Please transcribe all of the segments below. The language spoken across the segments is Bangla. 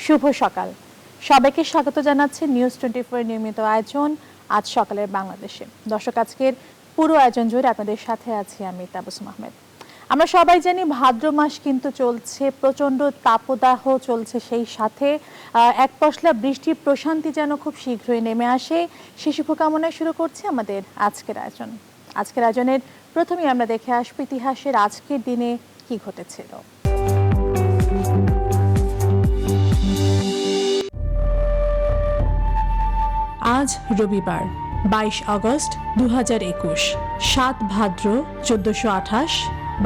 শুভ সকাল। সবাইকে স্বাগত জানাচ্ছি নিউজ 24 নিয়মিত আয়োজন আজ সকালের বাংলাদেশে। দর্শক, আজকের পুরো আয়োজন জুড়ে আপনাদের সাথে আছি আমি তাবাসসুম আহমেদ। আমরা সবাই জানি ভাদ্র মাস কিন্তু চলছে, প্রচন্ড তাপদাহ চলছে, সেই সাথে এক পশলা বৃষ্টির প্রশান্তি যেন খুব শীঘ্রই নেমে আসে সে শুভকামনায় শুরু করছি আমাদের আজকের আয়োজন। আজকের আয়োজনের প্রথমেই আমরা দেখে আসবো ইতিহাসের আজকের দিনে কি ঘটেছিল। আজ রবিবার 22 আগস্ট 2021, 7 ভাদ্র 1428,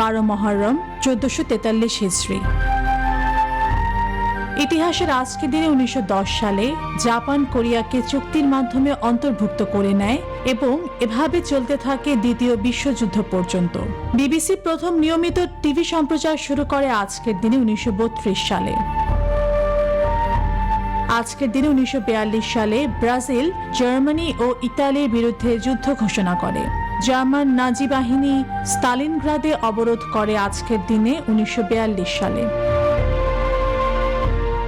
12 মহরম 1443 হিজরি। ইতিহাসের আজকের দিনে 1910 সালে জাপান কোরিয়াকে চুক্তির মাধ্যমে অন্তর্ভুক্ত করে নেয় এবং এভাবে চলতে থাকে দ্বিতীয় বিশ্বযুদ্ধ পর্যন্ত। বিবিসি প্রথম নিয়মিত টিভি সম্প্রচার শুরু করে আজকের দিনে 1932 সালে। আজকের দিনে 1942 সালে ব্রাজিল জার্মানি ও ইতালির বিরুদ্ধে যুদ্ধ ঘোষণা করে। জার্মান নাজি বাহিনী স্তালিনগ্রাদে অবরোধ করে আজকের দিনে 1942 সালে।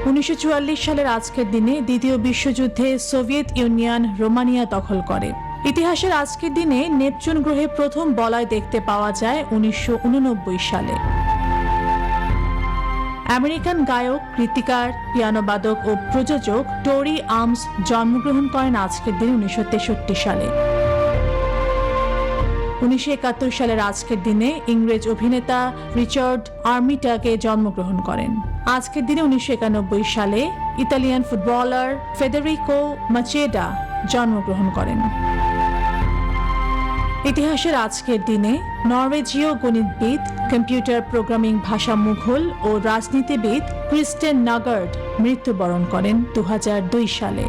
1944 সালের আজকের দিনে দ্বিতীয় বিশ্বযুদ্ধে সোভিয়েত ইউনিয়ন রোমানিয়া দখল করে। ইতিহাসের আজকের দিনে নেপচুন গ্রহে প্রথম বলয় দেখতে পাওয়া যায় 1989 সালে। আমেরিকান গায়ক, গীতিকার, পিয়ানোবাদক ও প্রযোজক টোরি আমস জন্মগ্রহণ করেন আজকের দিনে 1963 সালে। 1971 সালের আজকের দিনে ইংরেজ অভিনেতা রিচার্ড আর্মিটাগে জন্মগ্রহণ করেন। আজকের দিনে 1991 সালে ইতালিয়ান ফুটবলার ফেদেরিকো মাচেডা জন্মগ্রহণ করেন। ইতিহাসের আজকের দিনে নরওয়েজীয় গণিতবিদ, কম্পিউটার প্রোগ্রামিং ভাষা মুঘল ও রাজনীতিবিদ ক্রিস্টেন নাগার্ড মৃত্যুবরণ করেন 2002 সালে।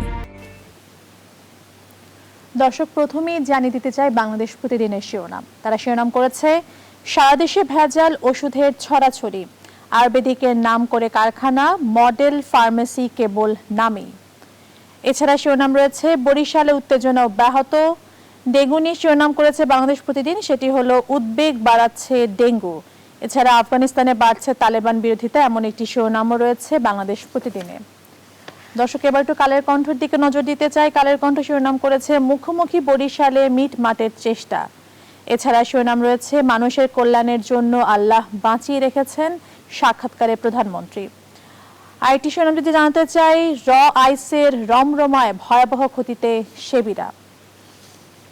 দর্শক, প্রথমেই জানিয়ে দিতে চাই বাংলাদেশ প্রতিদিনের শিরোনাম। তারা শিরোনাম করেছে সারা দেশে ভেজাল ওষুধের ছড়াছড়ি, আয়ুর্বেদিকের নাম করে কারখানা, মডেল ফার্মেসি কেবল নামেই। এছাড়া শিরোনাম রয়েছে বরিশালে উত্তেজনা অব্যাহত। ডেঙ্গু নিয়ে শিরোনাম করেছে বাংলাদেশ প্রতিদিন, সেটি হলো উদ্বেগ বাড়াচ্ছে ডেঙ্গু। এছাড়া আফগানিস্তানে বাড়ছে তালেবান বিরোধিতা, এমন একটি শিরোনামও রয়েছে বাংলাদেশ প্রতিদিনে। দর্শক, এবার একটু কালের কণ্ঠের দিকে নজর দিতে চাই। কালের কণ্ঠ শিরোনাম করেছে মুখোমুখি বরিশালে মিট মাটের চেষ্টা। এছাড়া শিরোনাম রয়েছে মানুষের কল্যাণের জন্য আল্লাহ বাঁচিয়ে রেখেছেন, সাক্ষাৎকারে প্রধানমন্ত্রী। আরেকটি শিরোনাম যদি জানাতে চাই, আইসের রমরমায় ভয়াবহ ক্ষতিতে সেবিরা।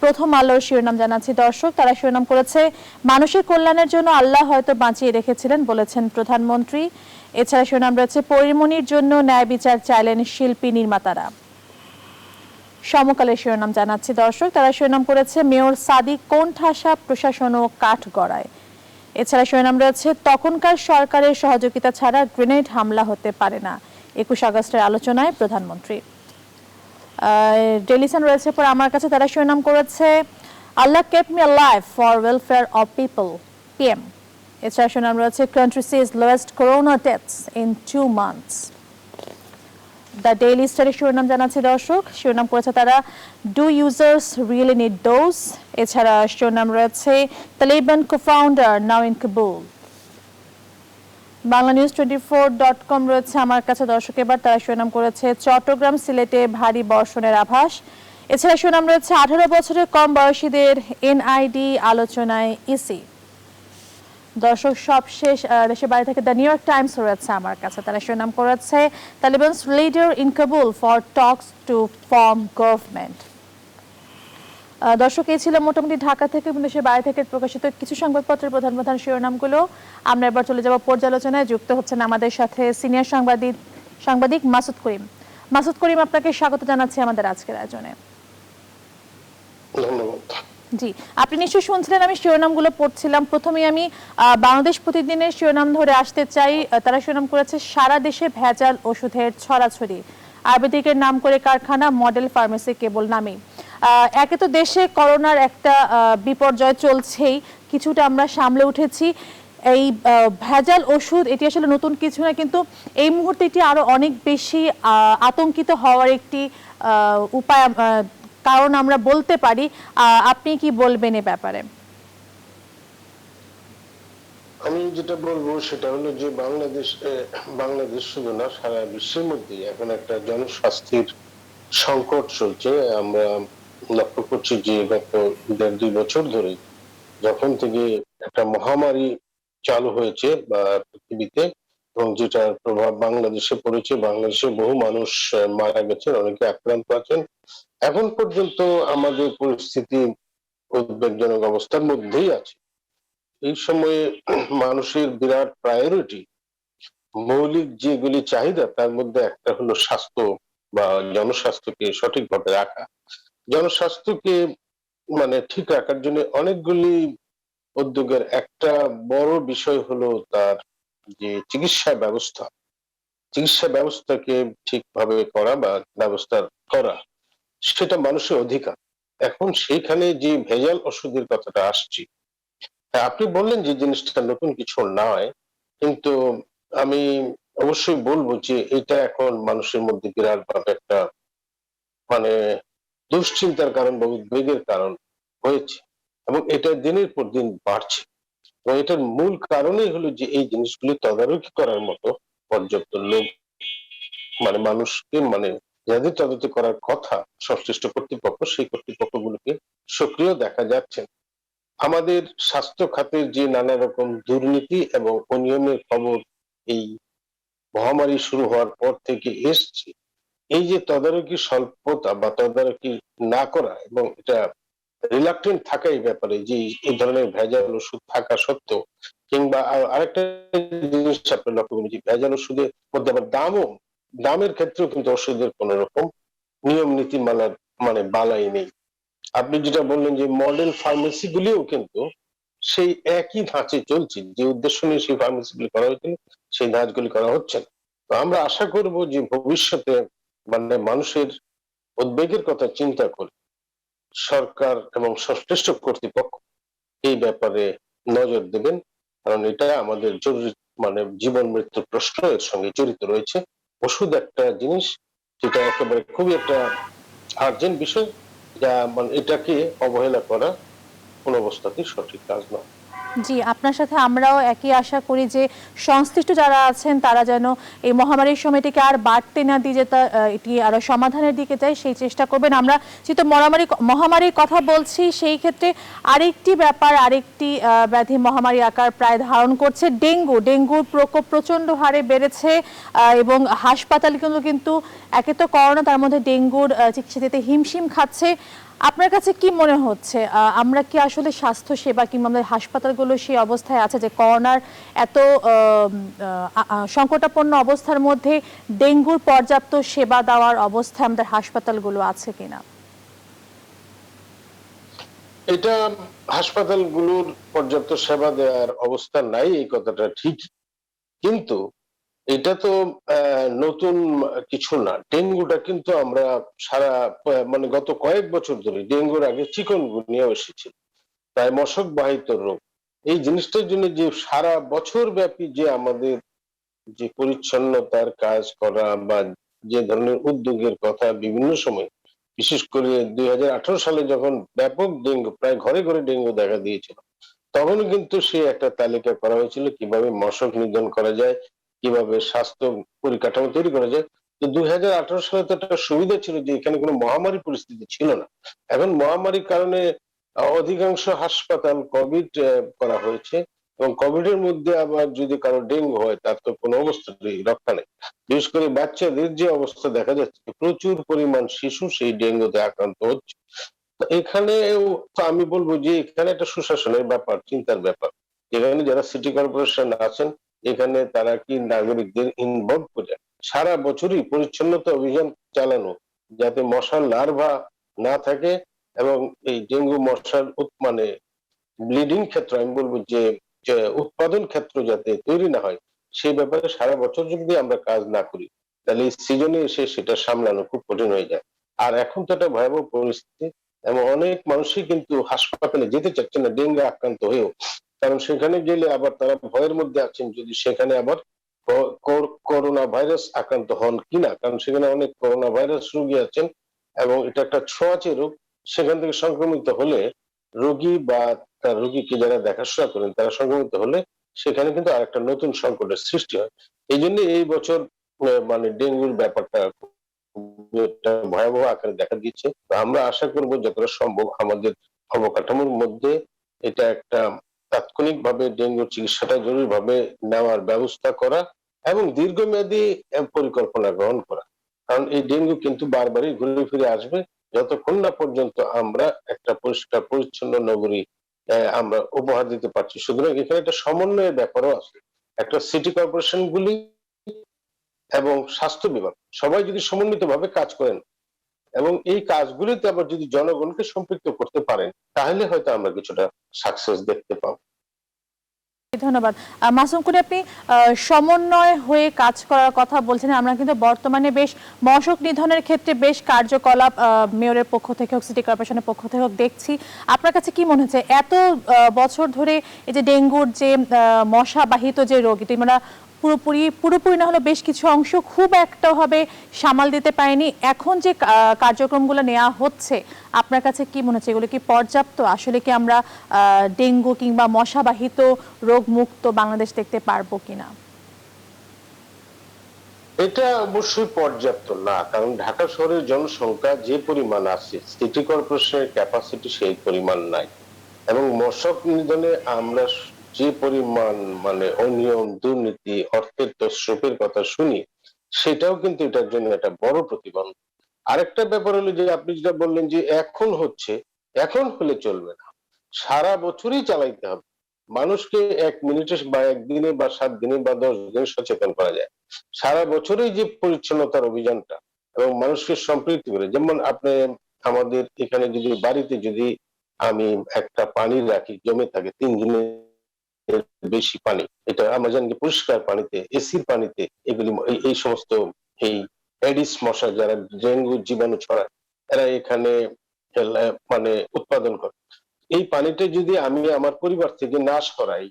প্রথম আলোর শিরোনাম জানাচ্ছি দর্শক, তারা শিরোনাম করেছে মানুষের কল্যাণের জন্য আল্লাহ হয়তো বাঁচিয়ে রেখেছিলেন, বলেছেন প্রধানমন্ত্রী। এছাড়া শিরোনাম রয়েছে পরিমণির জন্য ন্যায় বিচার চাইলেন শিল্পী নির্মাতারা। সমকালের শিরোনাম জানাচ্ছি দর্শক, তারা শিরোনাম করেছে মেয়র সাদিক কোণঠাসা প্রশাসন ও কাঠগড়ায়। এছাড়া শিরোনাম রয়েছে তখনকার সরকারের সহযোগিতা ছাড়া গ্রেনেড হামলা হতে পারে না, 21 আগস্টের আলোচনায় প্রধানমন্ত্রী। ডেলি সান রয়েছে পর আমার কাছে, তারা শিরোনাম করেছে Allah kept me alive for welfare of people, PM. এছাড়া শিরোনাম রয়েছে country sees lowest corona deaths in 2 months। The daily স্টারের শিরোনাম জানাচ্ছি দর্শক, শিরোনাম করেছে তারা do users really need dose. এছাড়া শিরোনাম রয়েছে Taliban cofounder now in Kabul. বাংলানিউজ24.com রয়েছে আমার কাছে দর্শক, এবার তারা শিরোনাম করেছে চট্টগ্রাম সিলেটে ভারী বর্ষণের আভাস। এছাড়া শিরোনাম রয়েছে 18 বছরের কম বয়সীদের এনআইডি আলোচনায় ইসি। দর্শক, সবশেষ দেশের বাইরে থেকে দ্য নিউ ইয়র্ক টাইমস রয়েছে আমার কাছে, তারা শিরোনাম করেছে Talibans leader in Kabul for talks to form government. দর্শক, এই ছিল মোটামুটি ঢাকা থেকে এবং দেশের বাইরে থেকে প্রকাশিত কিছু সংবাদপত্রের প্রধান প্রধান শিরোনামগুলো। আমরা এবার চলে যাব পর্যালোচনায়। যুক্ত হচ্ছেন আমাদের সাথে সিনিয়র সাংবাদিক মাসুদ করিম। মাসুদ করিম, আপনাকে স্বাগত জানাচ্ছি আমাদের আজকের আয়োজনে। জি, আপনি নিশ্চয়ই শুনছিলেন আমি শিরোনামগুলো পড়ছিলাম। প্রথমেই আমি বাংলাদেশ প্রতিদিনের শিরোনাম ধরে আসতে চাই। তারা শিরোনাম করেছে সারা দেশে ভেজাল ওষুধের ছড়াছড়ি, আয়ুর্বেদিকের নাম করে কারখানা, মডেল ফার্মেসি কেবল নামেই। একে তো দেশে করোনার একটা বিপর্যয় চলছেই, কিছুটা আমরা সামলে উঠেছি। এই ভেজাল ওষুধ এটি আসলে নতুন কিছু না, কিন্তু এই মুহূর্তে এটি আরো অনেক বেশি আতঙ্কিত হওয়ার একটি উপায় কারণ আমরা বলতে পারি। আপনি কি বলবেন এ ব্যাপারে? আমি যেটা বলবো সেটা হলো যে বাংলাদেশ শুধু না, সারা বিশ্বের মধ্যে এখন একটা জনস্বাস্থ্যের সংকট চলছে। আমরা লক্ষ্য করছি যে গত 1.5-2 বছর ধরে যখন থেকে একটা মহামারী চালু হয়েছে বা পৃথিবীতে, এবং যেটার প্রভাব বাংলাদেশে পড়েছে, বাংলাদেশে বহু মানুষ মারা গেছেন, অনেকে আক্রান্ত আছেন। এখন পর্যন্ত আমাদের পরিস্থিতি উদ্বেগজনক অবস্থার মধ্যেই আছে। এই সময়ে মানুষের বিরাট প্রায়োরিটি, মৌলিক যেগুলি চাহিদা, তার মধ্যে একটা হলো স্বাস্থ্য বা জনস্বাস্থ্যকে সঠিকভাবে রাখা। জনস্বাস্থ্যকে ঠিক রাখার জন্য অনেকগুলি উদ্যোগের একটা বড় বিষয় হলো তার যে চিকিৎসা ব্যবস্থাকে ঠিকভাবে করা বা ব্যবস্থা করা, সেটা মানুষের অধিকার। এখন সেইখানে যে ভেজাল ওষুধের কথাটা আসছে, হ্যাঁ, আপনি বললেন যে জিনিসটা নতুন কিছু নয়, কিন্তু আমি অবশ্যই বলবো যে এটা এখন মানুষের মধ্যে বিরাট ভাবে একটা মানে দুশ্চিন্তার কারণ বা উদ্বেগের কারণ হয়েছে, এবং এটা দিনের পর দিন বাড়ছে। এবং এটার মূল কারণই হলো যে এই জিনিসগুলি তদারকি করার মতো পর্যাপ্ত লোক, মানুষকে, যাদের তদারকি করার কথা সংশ্লিষ্ট কর্তৃপক্ষ, সেই কর্তৃপক্ষগুলোকে সক্রিয় দেখা যাচ্ছে না। আমাদের স্বাস্থ্য খাতের যে নানা রকম দুর্নীতি এবং অনিয়মের খবর এই মহামারী শুরু হওয়ার পর থেকে এসছে, এই যে তদারকি স্বল্পতা বা তদারকি না করা, এবং এটা রিলাক্টেন্ট থাকা এই ব্যাপারে, যে এই ধরনের ভেজাল ওষুধ থাকা সত্ত্বেও, কিংবা আরেকটা জিনিস আপনি লক্ষ্য করুন যে ভেজাল ওষুধের মধ্যে আবার দামের ক্ষেত্রেও কিন্তু ওষুধের কোন রকম নিয়ম নীতিমালার বালাই নেই। আপনি যেটা বললেন যে মডেল ফার্মেসি গুলিও কিন্তু সেই একই ধাঁচে চলছে, যে উদ্দেশ্য নিয়ে সেই ফার্মেসি গুলি করা হয়েছিল সেই ধাঁচগুলি করা হচ্ছে না। তো আমরা আশা করব যে ভবিষ্যতে মানুষের উদ্বেগের কথা চিন্তা করে সরকার এবং সংশ্লিষ্ট কর্তৃপক্ষ এই ব্যাপারে নজর দেবেন, কারণ এটা আমাদের জরুরি, জীবন মৃত্যুর প্রশ্ন এর সঙ্গে জড়িত রয়েছে। ওষুধ একটা জিনিস যেটা একেবারে খুবই একটা আর্জেন্ট বিষয়, যা এটাকে অবহেলা করা কোন অবস্থাতেই সঠিক কাজ নয়। জি, আপনার সাথে আমরাও একই আশা করি যে সংশ্লিষ্ট যারা আছেন তারা যেন এই মহামারীর সময়টিকে আর বাড়তে না দিয়ে যেটা এটি আরো সমাধানের দিকে যায় সেই চেষ্টা করবেন। আমরা যেহেতু মহামারীর কথা বলছি, সেই ক্ষেত্রে আরেকটি ব্যাপার, আরেকটি ব্যাধি মহামারী আকার প্রায় ধারণ করছে, ডেঙ্গুর প্রকোপ প্রচন্ড হারে বেড়েছে এবং হাসপাতালগুলো কিন্তু একে তো করোনা, তার মধ্যে ডেঙ্গুর চিকিৎসা দিতে হিমশিম খাচ্ছে। আপনার কাছে কি মনে হচ্ছে, আমরা কি আসলে স্বাস্থ্য সেবা কিংবা আমাদের হাসপাতালগুলো সেই অবস্থায় আছে যে করোনার এত সংকটাপন্ন অবস্থার মধ্যে ডেঙ্গুর পর্যাপ্ত সেবা দেওয়ার অবস্থায় আমাদের হাসপাতালগুলো আছে কিনা? এটা হাসপাতালগুলোর পর্যাপ্ত সেবা দেওয়ার অবস্থা নাই, এই কথাটা ঠিক, কিন্তু এটা তো নতুন কিছু না। ডেঙ্গুটা কিন্তু আমরা সারা গত কয়েক বছর ধরে, ডেঙ্গুর আগে চিকনগুনিয়া এসেছিল, তাই মশক বাহিত রোগ। এই জিনিসটার জন্য যে সারা বছর ব্যাপী যে আমাদের যে পরিচ্ছন্নতার কাজ করা বা যে ধরনের উদ্যোগের কথা বিভিন্ন সময়, বিশেষ করে 2018 সালে যখন ব্যাপক ডেঙ্গু, প্রায় ঘরে ঘরে ডেঙ্গু দেখা দিয়েছিল, তখন কিন্তু সে একটা তালিকা করা হয়েছিল কিভাবে মশক নিধন করা যায়, কিভাবে স্বাস্থ্য পরিকাঠামো তৈরি করা যায়। তো 2018 সালে তো একটা সুবিধা ছিল যে এখানে কোনো মহামারী পরিস্থিতি ছিল না। এখন মহামারীর কারণে অধিকাংশ হাসপাতাল কোভিড করা হয়েছে, এবং কোভিড এর মধ্যে আবার যদি কারো ডেঙ্গু হয় তার তো কোনো অবস্থাতেই রক্ষা নেই। বিশেষ করে বাচ্চাদের যে অবস্থা দেখা যাচ্ছে, প্রচুর পরিমাণ শিশু সেই ডেঙ্গুতে আক্রান্ত হচ্ছে। তো এখানেও তো আমি বলবো যে এখানে একটা সুশাসনের ব্যাপার, চিন্তার ব্যাপার। এখানে যারা সিটি কর্পোরেশন আছেন, এখানে তারা কি নাগরিকদের ইনভলভ করে সারা বছরই পরিচ্ছন্নতা অভিযান চালানো, যাতে মশার লার্ভা না থাকে, এবং এই ডেঙ্গু মশার ব্লিডিং ক্ষেত্র, আমি বলবো যে যে উৎপাদন ক্ষেত্র যাতে তৈরি না হয়, সেই ব্যাপারে সারা বছর যদি আমরা কাজ না করি, তাহলে এই সিজনে এসে সেটা সামলানো খুব কঠিন হয়ে যায়। আর এখন তো একটা ভয়াবহ পরিস্থিতি, এবং অনেক মানুষই কিন্তু হাসপাতালে যেতে চাচ্ছে না ডেঙ্গু আক্রান্ত হয়েও, কারণ সেখানে গেলে আবার তারা ভয়ের মধ্যে আছেন যদি সেখানে আবার করোনা ভাইরাস আক্রান্ত হন কিনা, কারণ সেখানে অনেক করোনা ভাইরাস রোগী আছেন, এবং এটা একটা ছোঁয়াচে রোগ। সেখান থেকে সংক্রমিত হলে রোগী বা তার রোগীকে যারা দেখাশোনা করেন তারা সংক্রমিত হলে সেখানে কিন্তু আরেকটা নতুন সংকটের সৃষ্টি হয়। এই জন্য এই বছর মানে ডেঙ্গুর ব্যাপারটা একটা ভয়াবহ আকারে দেখা দিচ্ছে। তো আমরা আশা করব যতটা সম্ভব আমাদের অবকাঠামোর মধ্যে এটা একটা তাৎক্ষণিকভাবে ডেঙ্গুর চিকিৎসাটা জরুরিভাবে নেওয়ার ব্যবস্থা করা এবং দীর্ঘমেয়াদী পরিকল্পনা গ্রহণ করা। কারণ এই ডেঙ্গু কিন্তু বারবারই ঘুরে ফিরে আসবে যতক্ষণ না পর্যন্ত আমরা একটা পরিষ্কার পরিচ্ছন্ন নগরী আমরা উপহার দিতে পারছি। সুতরাং এখানে একটা সমন্বয়ের ব্যাপারও আছে। একটা সিটি কর্পোরেশন গুলি এবং স্বাস্থ্য বিভাগ সবাই যদি সমন্বিতভাবে কাজ করেন এবং এই কাজগুলিতে আবার যদি জনগণকে সম্পৃক্ত করতে পারেন তাহলে হয়তো আমরা কিছুটা সাকসেস দেখতে পাবো। ধন্যবাদ। মাসুম করি, আপনি সমন্বয় হয়ে কাজ করার কথা বলছেন। আমরা কিন্তু বর্তমানে বেশ মশক নিধনের ক্ষেত্রে বেশ কার্যকলাপ মেয়রের পক্ষ থেকে হোক, সিটি কর্পোরেশনের পক্ষ থেকে হোক দেখছি। আপনার কাছে কি মনে হচ্ছে এত বছর ধরে এই যে ডেঙ্গুর যে মশাবাহিত যে রোগ, এটি আমরা পুরোপুরি না হলে বেশ কিছু অংশ খুব একটা ভাবে সামাল দিতে পারেনি। এখন যে কার্যক্রমগুলো নেওয়া হচ্ছে আপনার কাছে কি মনে হচ্ছে এগুলো কি পর্যাপ্ত? আসলে কি আমরা ডেঙ্গু কিংবা মশাবাহিত রোগ মুক্ত বাংলাদেশ দেখতে পারবো কিনা? এটা অবশ্যই পর্যাপ্ত না, কারণ ঢাকা শহরের জনসংখ্যা যে পরিমাণ আছে সিটি কর্পোরেশনের ক্যাপাসিটি সেই পরিমাণ নাই এবং মশক নিধনে আমরা যে পরিমাণ মানে অনিয়ম দুর্নীতি অর্থের তছরূপের কথা শুনি সেটাও কিন্তু এটার জন্য একটা বড় প্রতিবন্ধক। আরেকটা ব্যাপার হলো যে আপনি যেটা বললেন যে এখন হচ্ছে, এখন হলে চলবে না, সারা বছরই চালাইতে হবে। মানুষকে 1 মিনিটে বা 1 দিনে বা 7 দিনে বা 10 দিনে সচেতন করা যায়। সারা বছরই যে পরিচ্ছন্নতার অভিযানটা এবং মানুষকে সম্পৃক্ত করে, যেমন আপনি আমাদের এখানে যদি বাড়িতে যদি আমি একটা পানি রাখি জমে থাকে 3 দিনের বেশি পানি, এটা আমরা জানি যে পরিষ্কার পানিতে এসির পানিতে এগুলি এই সমস্ত এই এডিস মশা যারা ডেঙ্গু জীবাণু ছড়ায় এরা এখানে মানে উৎপাদন করে। এই পানিটা যদি আমি আমার পরিবার থেকে নাশ করাই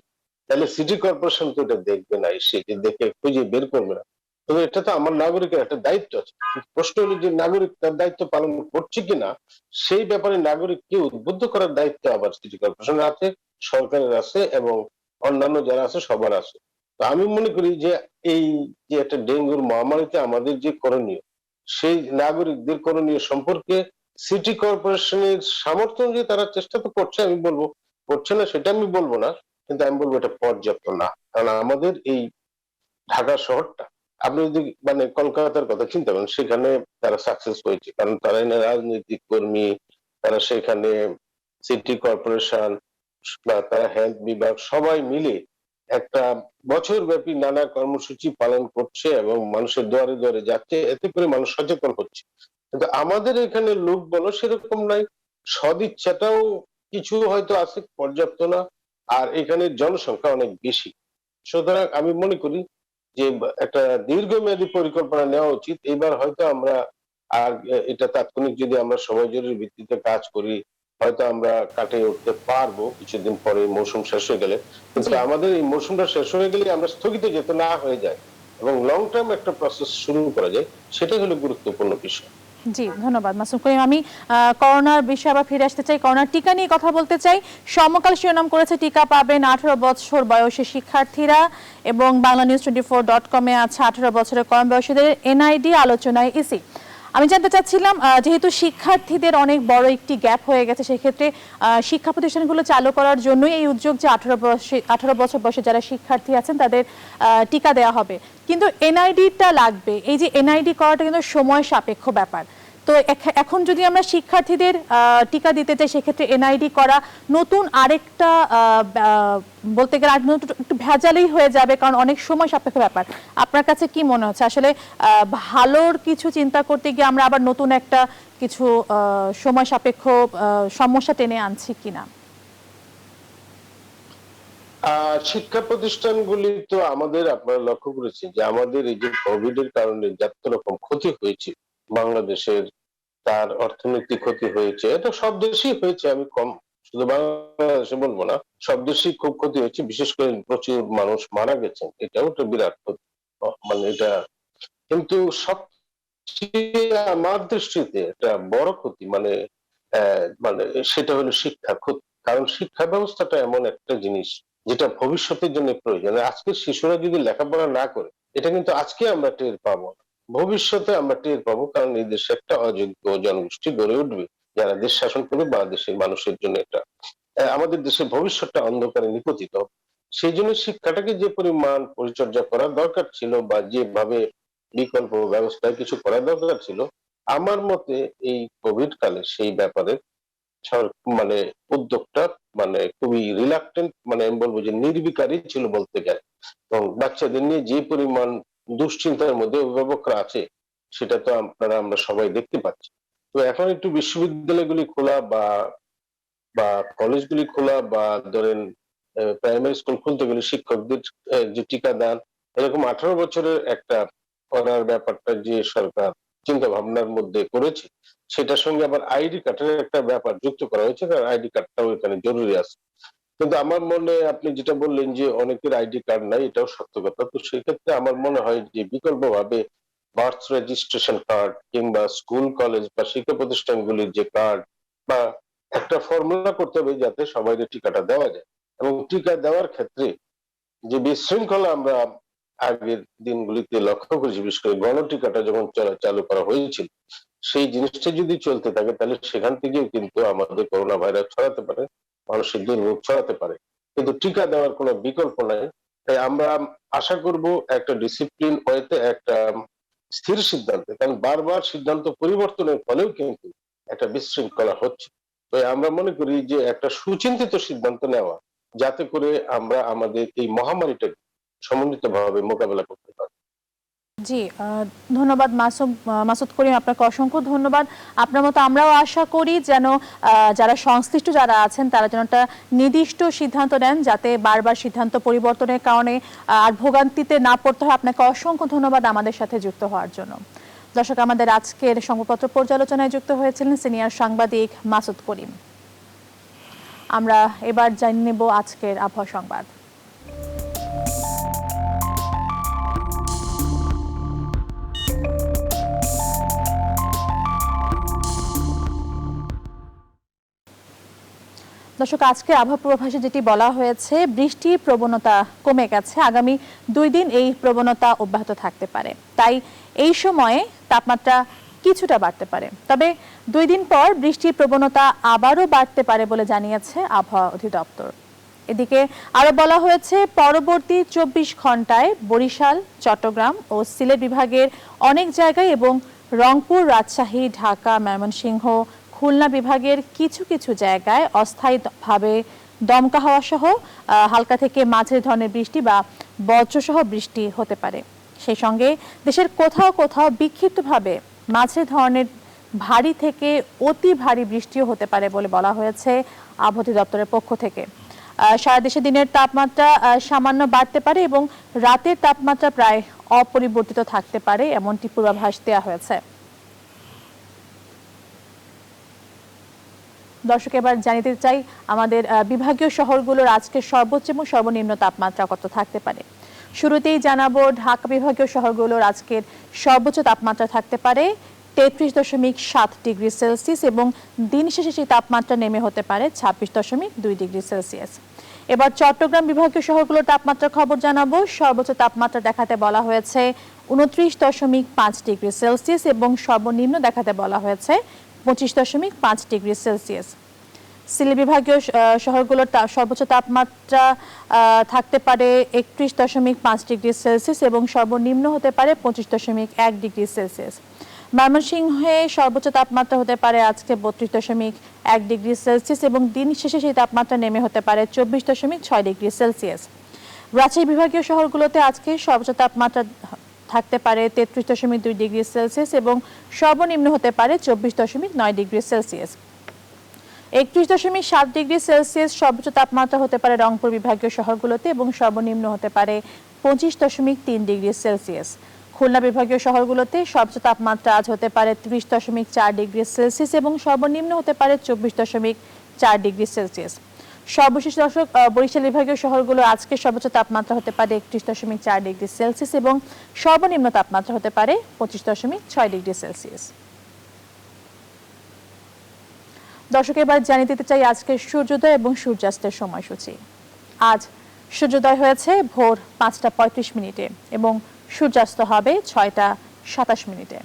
তাহলে সিটি কর্পোরেশন তো এটা দেখবে না, এসে যে দেখে খুঁজে বের করবে না। তবে এটা তো আমার নাগরিকের একটা দায়িত্ব আছে। প্রশ্ন হলো যে নাগরিক তার দায়িত্ব পালন করছে কিনা, সেই ব্যাপারে নাগরিককে উদ্বুদ্ধ করার দায়িত্ব আবার সিটি কর্পোরেশনের আছে, সরকারের আছে এবং অন্যান্য যারা আছে সবার আছে। তো আমি মনে করি যে এই যে একটা ডেঙ্গুর মহামারীতে আমাদের যে করণীয়, সেই নাগরিকদের করণীয় সম্পর্কে সিটি কর্পোরেশনের সামর্থ্য অনুযায়ী তারা চেষ্টা তো করছে, আমি বলবো করছে না সেটা আমি বলবো না, কিন্তু আমি বলবো এটা পর্যাপ্ত না। কারণ আমাদের এই ঢাকা শহরটা আপনি যদি মানে কলকাতার কথা চিন্তা করেন সেখানে তারা সাকসেস হয়েছে কারণ তারা এনে রাজনৈতিক কর্মী, তারা সেখানে সিটি কর্পোরেশন বা তারা হেলথ বিভাগ সবাই মিলে একটা বছর ব্যাপী নানা কর্মসূচি পালন করছে এবং মানুষের দুয়ারে দুয়ারে যাচ্ছে, এতে করে মানুষ সচেতন হচ্ছে। কিন্তু আমাদের এখানে লোক বলো সেরকম নাই, সদিচ্ছাটাও কিছু হয়তো আছে, পর্যাপ্ত না। আর এখানে জনসংখ্যা অনেক বেশি। সুতরাং আমি মনে করি যে একটা দীর্ঘমেয়াদী পরিকল্পনা নেওয়া উচিত। এবার হয়তো আমরা আর এটা তাৎক্ষণিক যদি আমরা সবাই জরুরি ভিত্তিতে কাজ করি হয়তো আমরা কাটিয়ে উঠতে পারবো কিছুদিন পরে মৌসুম শেষ হয়ে গেলে। কিন্তু জি আমাদের এই মৌসুমটা শেষ হয়ে গেলে আমরা স্থগিত যেতে না হয়ে যায় এবং লং টার্ম একটা প্রসেস শুরু করা যায়, সেটাই হলো গুরুত্বপূর্ণ বিষয়। জি, ধন্যবাদ মাসুম করিম। আমি করোনার বিষয়ে আবার ফিরে আসতে চাই, করোনার টিকা নিয়ে কথা বলতে চাই। সমকাল শিরোনাম করেছে টিকা পাবেন 18 বছর বয়সী শিক্ষার্থীরা এবং বাংলানিউজ24.com-এ আছে 18 বছরের কম বয়সীদের এনআইডি আলোচনায় ইসি। আমি জানতে চাচ্ছিলাম যেহেতু শিক্ষার্থীদের অনেক বড় একটি গ্যাপ হয়ে গেছে সেক্ষেত্রে শিক্ষা প্রতিষ্ঠানগুলো চালু করার জন্যই এই উদ্যোগ যে 18 বছর বয়সে যারা শিক্ষার্থী আছেন তাদের টিকা দেওয়া হবে, কিন্তু এনআইডিটা লাগবে। এই যে এনআইডি করাটা কিন্তু সময় সাপেক্ষ ব্যাপার। তো এখন যদি আমরা শিক্ষার্থীদের টিকা দিতে চাই সেক্ষেত্রে এনআইডি করা নতুন আরেকটা বলতে গেলে একটু ভেজালই হয়ে যাবে, কারণ অনেক সময় সাপেক্ষ ব্যাপার। আপনার কাছে কি মনে হচ্ছে আসলে ভালোর কিছু চিন্তা করতে গিয়ে আমরা আবার নতুন একটা কিছু সময় সাপেক্ষ সমস্যা টেনে আনছি কিনা? শিক্ষা প্রতিষ্ঠানগুলি তো আমাদের আপনারা লক্ষ্য করেছেন যে আমাদের এই যে কোভিড এর কারণে যত রকম ক্ষতি হয়েছে বাংলাদেশের, তার অর্থনৈতিক ক্ষতি হয়েছে, এটা সব দেশেই হয়েছে, আমি কম শুধু বাংলাদেশে বলবো না, সব দেশেই খুব ক্ষতি হয়েছে, বিশেষ করে প্রচুর মানুষ মারা গেছেন, এটাও একটা বিরাট ক্ষতি। মানে এটা কিন্তু সবচেয়ে আমার দৃষ্টিতে একটা বড় ক্ষতি মানে মানে সেটা হলো শিক্ষা ক্ষতি। কারণ শিক্ষা ব্যবস্থাটা এমন একটা জিনিস যেটা ভবিষ্যতের জন্য প্রয়োজন। আজকের শিশুরা যদি লেখাপড়া না করে, এটা কিন্তু আজকে আমরা টের পাবো না, ভবিষ্যতে আমরা টের পাবো, কারণ এই দেশে একটা অযোগ্য জনগোষ্ঠী গড়ে উঠবে যারা দেশ শাসন করবে, বা দেশের মানুষের জন্য এটা আমাদের দেশের ভবিষ্যৎটা অন্ধকারে নিপতিত হবে। সেই জন্য শিক্ষাটাকে যে পরিমাণ পরিচর্যা করা দরকার ছিল, বা যেভাবে বিকল্প ব্যবস্থায় কিছু করা দরকার ছিল, আমার মতে এই কোভিড কালে সেই ব্যাপারে মানে উদ্যোগটা মানে খুবই রিলাক্টেন্ট, মানে আমি বলবো যে নির্বিকারই ছিল বলতে গেলে। এবং বাচ্চাদের নিয়ে যে পরিমাণ দুশ্চিন্তার মধ্যে অভিভাবকরা আছে, সেটা তো আমরা সবাই দেখতে পাচ্ছি। তো এখন একটু বিশ্ববিদ্যালয়গুলি খোলা বা কলেজগুলি খোলা, বা ধরেন প্রাইমারি স্কুল খুলতে গেলে শিক্ষকদের যে টিকাদান, এরকম 18 বছরের একটা করার ব্যাপারটা যে সরকার চিন্তা ভাবনার মধ্যে করেছে, সেটার সঙ্গে আবার আইডি কার্ডের একটা ব্যাপার যুক্ত করা হয়েছে, কারণ আইডি কার্ডটাও এখানে জরুরি আছে। কিন্তু আমার মনে আপনি যেটা বললেন যে অনেকের আইডি কার্ড নাই, এটাও সত্য কথা। তো সেক্ষেত্রে আমার মনে হয় যে বিকল্প ভাবে বার্থ রেজিস্ট্রেশন কার্ড, কিংবা স্কুল কলেজ বা শিক্ষা প্রতিষ্ঠানগুলির যে কার্ড, বা একটা ফর্মুলা করতে হবে যাতে সবাই টিকাটা দেওয়া যায়। এবং টিকা দেওয়ার ক্ষেত্রে যে বিশৃঙ্খলা আমরা আগের দিনগুলিতে লক্ষ্য করেছি, বিশেষ করে গণটিকাটা যখন চালু করা হয়েছিল, সেই জিনিসটা যদি চলতে থাকে, তাহলে সেখান থেকেও কিন্তু আমাদের করোনা ভাইরাস ছড়াতে পারে, মানুষের দুর্ভোগ ছড়াতে পারে। কিন্তু টিকা দেওয়ার কোনো বিকল্প নাই। তাই আমরা আশা করব একটা ডিসিপ্লিন ওয়েতে, একটা স্থির সিদ্ধান্তে, কারণ বারবার সিদ্ধান্ত পরিবর্তনের ফলেও কিন্তু একটা বিশৃঙ্খলা হচ্ছে। তো আমরা মনে করি যে একটা সুচিন্তিত সিদ্ধান্ত নেওয়া, যাতে করে আমরা আমাদের এই মহামারীটাকে সমন্বিতভাবে মোকাবেলা করতে পারি। জি, ধন্যবাদ মাসুদ করিম, আপনাকে অসংখ্য ধন্যবাদ। আপনার মতো আমরাও আশা করি যেন যারা সংশ্লিষ্ট যারা আছেন তারা যেন একটা নির্দিষ্ট সিদ্ধান্ত নেন, যাতে বারবার সিদ্ধান্ত পরিবর্তনের কারণে আর ভোগান্তিতে না পড়তে হয়। আপনাকে অসংখ্য ধন্যবাদ আমাদের সাথে যুক্ত হওয়ার জন্য। দর্শক, আমাদের আজকের সংবাদপত্র পর্যালোচনায় যুক্ত হয়েছিলেন সিনিয়র সাংবাদিক মাসুদ করিম। আমরা এবার জানিয়ে নেব আজকের আবহাওয়া সংবাদ। দর্শক, আজকে আবহাওয়া পূর্বাভাসে যেটি বলা হয়েছে, বৃষ্টির প্রবণতা কমে গেছে, আগামী 2 দিন এই প্রবণতা অব্যাহত থাকতে পারে। তাই এই সময়ে তাপমাত্রা কিছুটা বাড়তে পারে, তবে 2 দিন পর বৃষ্টির প্রবণতা আবারও বাড়তে পারে বলে জানিয়েছে আবহাওয়া অধিদপ্তর। এদিকে আরো বলা হয়েছে, পরবর্তী 24 ঘন্টায় বরিশাল, চট্টগ্রাম ও সিলেট বিভাগের অনেক জায়গায় এবং রংপুর, রাজশাহী, ঢাকা, ময়মনসিংহ, খুলনা বিভাগের কিছু কিছু জায়গায় অস্থায়ীভাবে দমকা হাওয়া সহ হালকা থেকে মাঝারি ধরনের বৃষ্টি বা বজ্রসহ বৃষ্টি হতে পারে। সেই সঙ্গে দেশের কোথাও কোথাও বিক্ষিপ্তভাবে মাঝারি ধরনের ভারী থেকে অতি ভারী বৃষ্টিও হতে পারে বলে বলা হয়েছে আবহাওয়া অধিদপ্তরের পক্ষ থেকে। সারা দেশে দিনের তাপমাত্রা সামান্য বাড়তে পারে এবং রাতের তাপমাত্রা প্রায় অপরিবর্তিত থাকতে পারে, এমনটি পূর্বাভাস দেওয়া হয়েছে। দর্শক, এবার জানিয়ে দিতে চাই আমাদের বিভাগীয় শহরগুলোর আজকের সর্বোচ্চ এবং সর্বনিম্ন তাপমাত্রা কত থাকতে পারে। শুরুতেই জানাবো ঢাকা বিভাগীয় শহরগুলোর আজকের সর্বোচ্চ তাপমাত্রা থাকতে পারে 33.7 ডিগ্রি সেলসিয়াস এবং দিন শেষে সেই তাপমাত্রা নেমে হতে পারে 26.2 ডিগ্রি সেলসিয়াস। এবার চট্টগ্রাম বিভাগীয় শহরগুলোর তাপমাত্রার খবর জানাবো। সর্বোচ্চ তাপমাত্রা দেখাতে বলা হয়েছে 29.5 ডিগ্রি সেলসিয়াস এবং সর্বনিম্ন দেখাতে বলা হয়েছে 25.5 ডিগ্রি সেলসিয়াস। সিলেট বিভাগীয় শহরগুলোর সর্বোচ্চ তাপমাত্রা থাকতে পারে 31.5 ডিগ্রি সেলসিয়াস এবং সর্বনিম্ন হতে পারে 25.1 ডিগ্রি সেলসিয়াস। ময়মনসিংহে সর্বোচ্চ তাপমাত্রা হতে পারে আজকে 32.1 ডিগ্রি সেলসিয়াস এবং দিন শেষে সেই তাপমাত্রা নেমে হতে পারে 24.6 ডিগ্রি সেলসিয়াস। রাজশাহী বিভাগীয় শহরগুলোতে আজকে সর্বোচ্চ তাপমাত্রা থাকতে পারে 33.2 ডিগ্রি সেলসিয়াস এবং সর্বনিম্ন হতে পারে 24.9 ডিগ্রি সেলসিয়াস। 31.7 ডিগ্রি সেলসিয়াস সর্বোচ্চ তাপমাত্রা হতে পারে রংপুর বিভাগীয় শহরগুলোতে এবং সর্বনিম্ন হতে পারে 25.3 ডিগ্রি সেলসিয়াস। খুলনা বিভাগীয় শহরগুলোতে সর্বোচ্চ তাপমাত্রা আজ হতে পারে 30.4 ডিগ্রি সেলসিয়াস এবং সর্বনিম্ন হতে পারে 24.4 ডিগ্রি সেলসিয়াস। সর্বশেষ দর্শক, বরিশাল বিভাগীয় শহরগুলো আজকে সর্বোচ্চ তাপমাত্রা হতে পারে 31.4 ডিগ্রি সেলসিয়াস এবং সর্বনিম্ন তাপমাত্রা হতে পারে 25.6 ডিগ্রি সেলসিয়াস। দর্শক, এবার জানিয়ে দিতে চাই আজকের সূর্যোদয় এবং সূর্যাস্তের সময়সূচি। আজ সূর্যোদয় হয়েছে ভোর 5টা 35 মিনিটে এবং সূর্যাস্ত হবে 6টা 27 মিনিটে।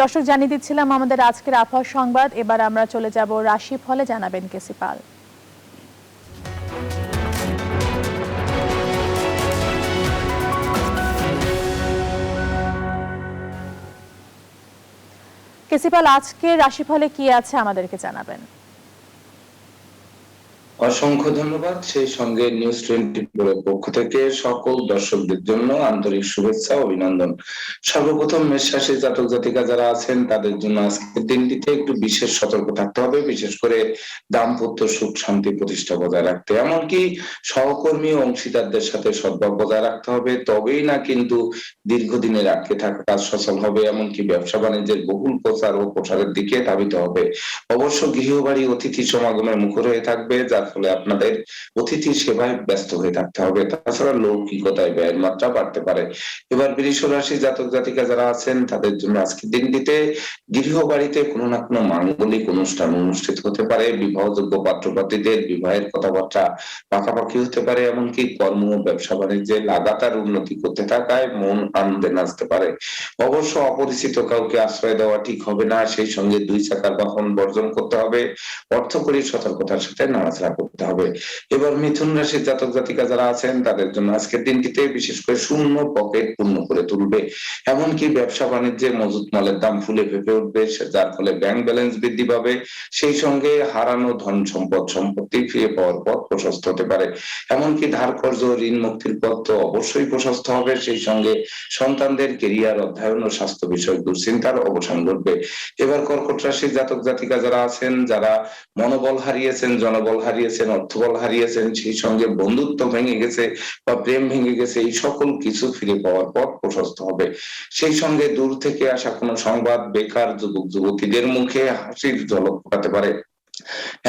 দর্শক, জানিয়ে দিচ্ছিলাম আমাদের আজকের আবহাওয়া সংবাদ। এবার আমরা চলে যাব রাশিফলে, জানাবেন কেসি পাল। কেসি পাল, আজকের রাশিফলে কি আছে আমাদেরকে জানাবেন। অসংখ্য ধন্যবাদ। সেই সঙ্গে নিউজ 24 এর পক্ষ থেকে সকল দর্শকদের জন্য আন্তরিক শুভেচ্ছা ও অভিনন্দন। সর্বপ্রথম মেষ রাশির জাতক জাতিকা যারা আছেন তাদের জন্য আজকের দিনটিতে একটু বিশেষ সতর্ক থাকতে হবে, বিশেষ করে দাম্পত্য সুখ শান্তি প্রতিষ্ঠা বজায় রাখতে, এমনকি সহকর্মী ও অংশীদারদের সাথে সদ্ভাব বজায় রাখতে হবে। তবেই না কিন্তু দীর্ঘদিনের আটকে থাকা কাজ সচল হবে, এমনকি ব্যবসা বাণিজ্যের বহুল প্রচার ও প্রসারের দিকে ধাবিত হবে। অবশ্য গৃহবাড়ি অতিথি সমাগমে মুখর হয়ে থাকবে, যার ফলে আপনাদের অতিথি সেবায় ব্যস্ত হয়ে থাকতে হবে। তাছাড়া লৌকিকতায় ব্যয়ের মাত্রা বাড়তে পারে। এবার বৃষ রাশি জাতক জাতিকা যারা আছেন তাদের জন্য আজকের দিনটিতে গৃহবাড়িতে কোনো না কোনো মাঙ্গলিক অনুষ্ঠান অনুষ্ঠিত হতে পারে। বিবাহযোগ্য পাত্রপাত্রীদের বিবাহের কথাবার্তা পাকাপাকি হতে পারে, এমনকি কর্ম ব্যবসা বাণিজ্যে লাগাতার উন্নতি করতে থাকায় মন আনন্দে নাচতে পারে। অবশ্য অপরিচিত কাউকে আশ্রয় দেওয়া ঠিক হবে না। সেই সঙ্গে 2 চাকার বাহন বর্জন করতে হবে। অর্থকরী সতর্কতার সাথে নাড়াচাড়া করতে হবে। এবার মিথুন রাশির জাতক জাতিকা যারা আছেন তাদের জন্য আজকের দিনটিতে বিশেষ করে শূন্য পকেট পূর্ণ করে তুলবে, এমনকি ব্যবসা বাণিজ্যে মজুত মালের দাম ফুলে ফেঁপে উঠবে, যার ফলে ব্যাংক ব্যালেন্স বৃদ্ধি পাবে। সেই সঙ্গে হারানো ধন সম্পত্তি ফিরে পাওয়ার পথ প্রশস্ত হতে পারে, এমনকি ধার কর্জ ঋণ মুক্তির পথ তো অবশ্যই প্রশস্ত হবে। সেই সঙ্গে সন্তানদের কেরিয়ার অধ্যয়ন ও স্বাস্থ্য বিষয়ক দুশ্চিন্তার অবসান ঘটবে। এবার কর্কট রাশির জাতক জাতিকা যারা আছেন, যারা মনোবল হারিয়েছেন, জনবল হারিয়েছেন, অর্থবল হারিয়েছেন, সেই সঙ্গে বন্ধুত্ব ভেঙে গেছে বা প্রেম ভেঙে গেছে, এই সকল কিছু ফিরে পাওয়ার পথ প্রশস্ত হবে। সেই সঙ্গে দূর থেকে আসা কোনো সংবাদ বেকার যুবক যুবতীদের মুখে হাসির ঝলক ফোটাতে পারে,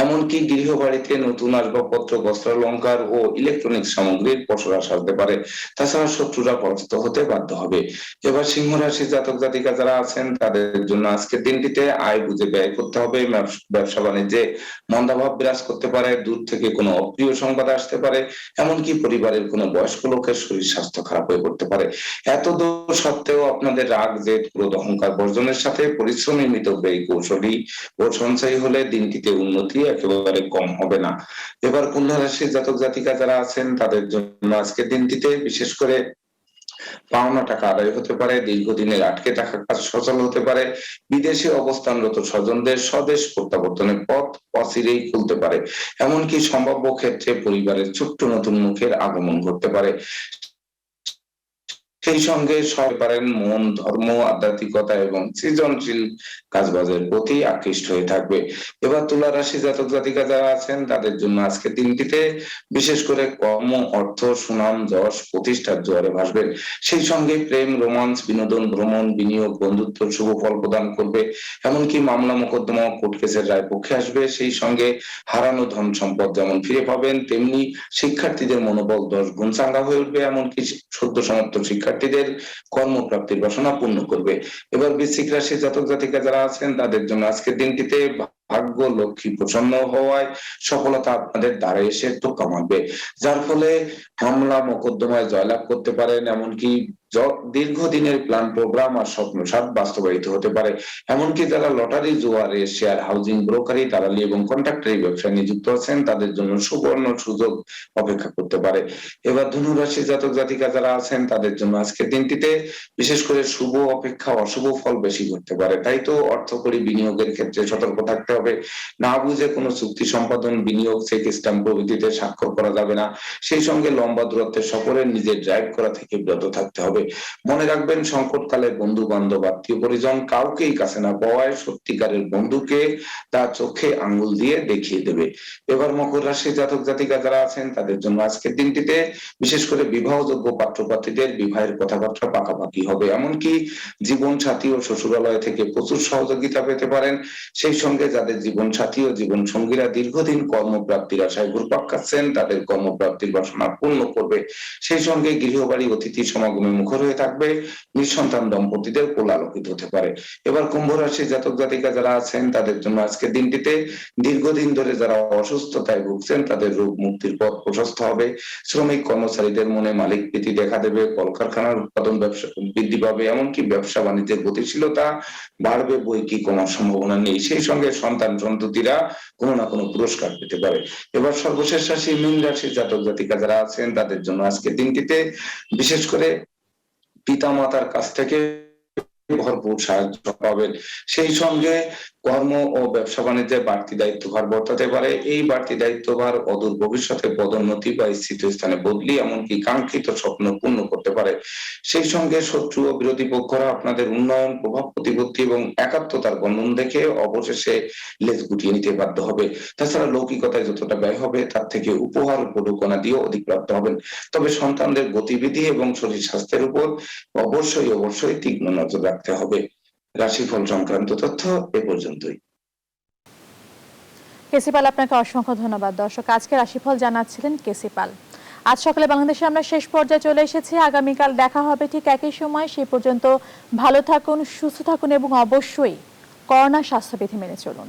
এমনকি গৃহবাড়িতে নতুন আসবাবপত্র বস্ত্রালঙ্কার ও ইলেকট্রনিক সামগ্রীর পসরা সাজতে পারে। তাছাড়া শত্রুরা পরাজিত হতে বাধ্য হবে। এবার সিংহ রাশির জাতক জাতিকা যারা আছেন তাদের জন্য আজকের দিনটিতে আয় বুঝে ব্যয় করতে হবে। ব্যবসা বাণিজ্যে মন্দাভাব বিরাজ করতে পারে, দূর থেকে কোনো অপ্রিয় সংবাদ আসতে পারে, এমনকি পরিবারের কোনো বয়স্ক লোকের শরীর স্বাস্থ্য খারাপ হয়ে পড়তে পারে। এত দোষ সত্ত্বেও আপনাদের রাগ জেদ ক্রোধ অহংকার বর্জনের সাথে পরিশ্রমী মিতব্যয়ী কৌশলী ও সঞ্চয়ী হলে দিনটিতে উন্নতি একেবারে কম হবে না। এবার কন্যা রাশির জাতক জাতিকা যারা আছেন তাদের জন্য আজকের দিনটিতে বিশেষ করে পাওনা টাকা আদায় হতে পারে, দীর্ঘদিনের আটকে থাকা কাজ সচল হতে পারে, বিদেশে অবস্থানরত স্বজনদের স্বদেশ প্রত্যাবর্তনের পথ অচিরেই খুলতে পারে, এমনকি সম্ভাব্য ক্ষেত্রে পরিবারের ছোট্ট নতুন মুখের আগমন ঘটতে পারে। সেই সঙ্গে সবাই পারেন মন ধর্ম আধ্যাত্মিকতা এবং সৃজনশীল কাজবাজের প্রতি আকৃষ্ট হয়ে থাকবে। এবার তুলা রাশি জাতক জাতিকা যারা আছেন তাদের জন্য আজকের দিনটিতে বিশেষ করে কর্ম অর্থ সুনাম যশ প্রতিষ্ঠার জোয়ারে ভাসবে। সেই সঙ্গে প্রেম রোমান্স বিনোদন ভ্রমণ বিনিয়োগ বন্ধুত্ব শুভ ফল প্রদান করবে, এমনকি মামলা মোকদ্দমা কোর্ট কেসের রায় পক্ষে আসবে। সেই সঙ্গে হারানো ধন সম্পদ যেমন ফিরে পাবেন, তেমনি শিক্ষার্থীদের মনোবল 10 গুণ চাঙ্গা হয়ে উঠবে, এমনকি সদ্য সমাপ্ত শিক্ষার্থীদের কর্মপ্রাপ্তির বাসনা পূর্ণ করবে। এবার বৃশ্চিক রাশির জাতক জাতিকা যারা আছেন তাদের জন্য আজকের দিনটিতে ভাগ্য লক্ষ্মী প্রসন্ন হওয়ায় সফলতা আপনাদের দ্বারে এসে টোকা মারবে, যার ফলে মামলা মোকদ্দমায় জয়লাভ করতে পারেন, এমনকি দীর্ঘদিনের প্ল্যান প্রোগ্রাম আর স্বপ্ন সাত বাস্তবায়িত হতে পারে। এমনকি যারা লটারি জুয়ারে শেয়ার হাউজিং ব্রোকারি দালালি এবং কন্ট্রাক্টরি ব্যবসায় নিযুক্ত আছেন তাদের জন্য সুবর্ণ সুযোগ অপেক্ষা করতে পারে। এবার ধনু রাশির জাতক জাতিকা যারা আছেন তাদের জন্য আজকের দিনটিতে বিশেষ করে শুভ অপেক্ষা অশুভ ফল বেশি ঘটতে পারে। তাই তো অর্থকরী বিনিয়োগের ক্ষেত্রে সতর্ক থাকতে হবে। না বুঝে কোনো চুক্তি সম্পাদন বিনিয়োগ চেক স্ট্যাম্প প্রভৃতিতে স্বাক্ষর করা যাবে না। সেই সঙ্গে লম্বা দূরত্বের সফরে নিজের ড্রাইভ করা থেকে বিরত থাকতে হবে। মনে রাখবেন সংকটকালে বন্ধু বান্ধব আত্মীয় পরিজন কাউকেই কাছে না পাওয়ায় সত্যিকারের বন্ধুকে তার চোখে আঙ্গুল দিয়ে দেখিয়ে দেবে। এবার মকর রাশির জাতক জাতিকা যারা আছেন তাদের জন্য আজকের দিনটিতে বিশেষ করে বিবাহযোগ্য পাত্রপাত্রীদের বিবাহের কথাবার্তা পাকাপাকি হবে, এমনকি জীবন সাথী ও শ্বশুরালয় থেকে প্রচুর সহযোগিতা পেতে পারেন। সেই সঙ্গে যাদের জীবন সাথী ও জীবন সঙ্গীরা দীর্ঘদিন কর্মপ্রাপ্তির আশায় ঘুরপাক খাচ্ছেন তাদের কর্মপ্রাপ্তির বাসনা পূর্ণ করবে। সেই সঙ্গে গৃহবাড়ি অতিথি সমাগমে মুখর সুখকর হয়ে থাকবে, নিঃসন্তান দম্পতিদের কোল আলোকিত হতে পারে। এবার কুম্ভ রাশি জাতক জাতিকা যারা আছেন তাদের জন্য আজকের দিনটিতে দীর্ঘদিন ধরে যারা অসুস্থতায় ভুগছেন তাদের রোগ মুক্তির পথ প্রশস্ত হবে। শ্রমিক কর্মচারীদের মনে মালিক প্রীতি দেখা দেবে, কলকারখানার উৎপাদন ব্যবসা বৃদ্ধি পাবে, এমনকি ব্যবসা বাণিজ্যের গতিশীলতা বাড়বে, বই কি কমার সম্ভাবনা নেই। সেই সঙ্গে সন্তান সন্ততিরা কোনো না কোনো পুরস্কার পেতে পারে। এবার সর্বশেষ রাশি মীন রাশির জাতক জাতিকা যারা আছেন তাদের জন্য আজকের দিনটিতে বিশেষ করে পিতা মাতার কাছ থেকে ভরপুর সাহায্য পাবেন। সেই সঙ্গে কর্ম ও ব্যবসা বাণিজ্যে বাড়তি দায়িত্বভার বর্তাতে পারে। এই বাড়তি দায়িত্বভার অদূর ভবিষ্যতে পদোন্নতি বা স্থিত স্থানে বদলি, এমনকি কাঙ্ক্ষিত স্বপ্ন পূর্ণ করতে পারে। সেই সঙ্গে শত্রু ও বিরোধী পক্ষরা আপনাদের উন্নয়ন, প্রভাব প্রতিপত্তি এবং একাত্মতার বন্ধন দেখে অবশেষে লেজ গুটিয়ে নিতে বাধ্য হবে। তাছাড়া লৌকিকতায় যতটা ব্যয় হবে তার থেকে উপহার উপঢৌকনা দিয়ে অধিকপ্রাপ্ত হবেন। তবে সন্তানদের গতিবিধি এবং শরীর স্বাস্থ্যের উপর অবশ্যই তীক্ষ্ণ নজর রাখতে হবে। রাশিফল সংক্রান্ত তথ্য এ পর্যন্তই। কেসিপাল, আপনাকে অসংখ্য ধন্যবাদ। দর্শক, আজকে রাশিফল জানাচ্ছিলেন কেসিপাল। আজ সকালে বাংলাদেশে আমরা শেষ পর্যায়ে চলে এসেছি। আগামীকাল দেখা হবে ঠিক একই সময়। সেই পর্যন্ত ভালো থাকুন, সুস্থ থাকুন এবং অবশ্যই করোনা স্বাস্থ্যবিধি মেনে চলুন।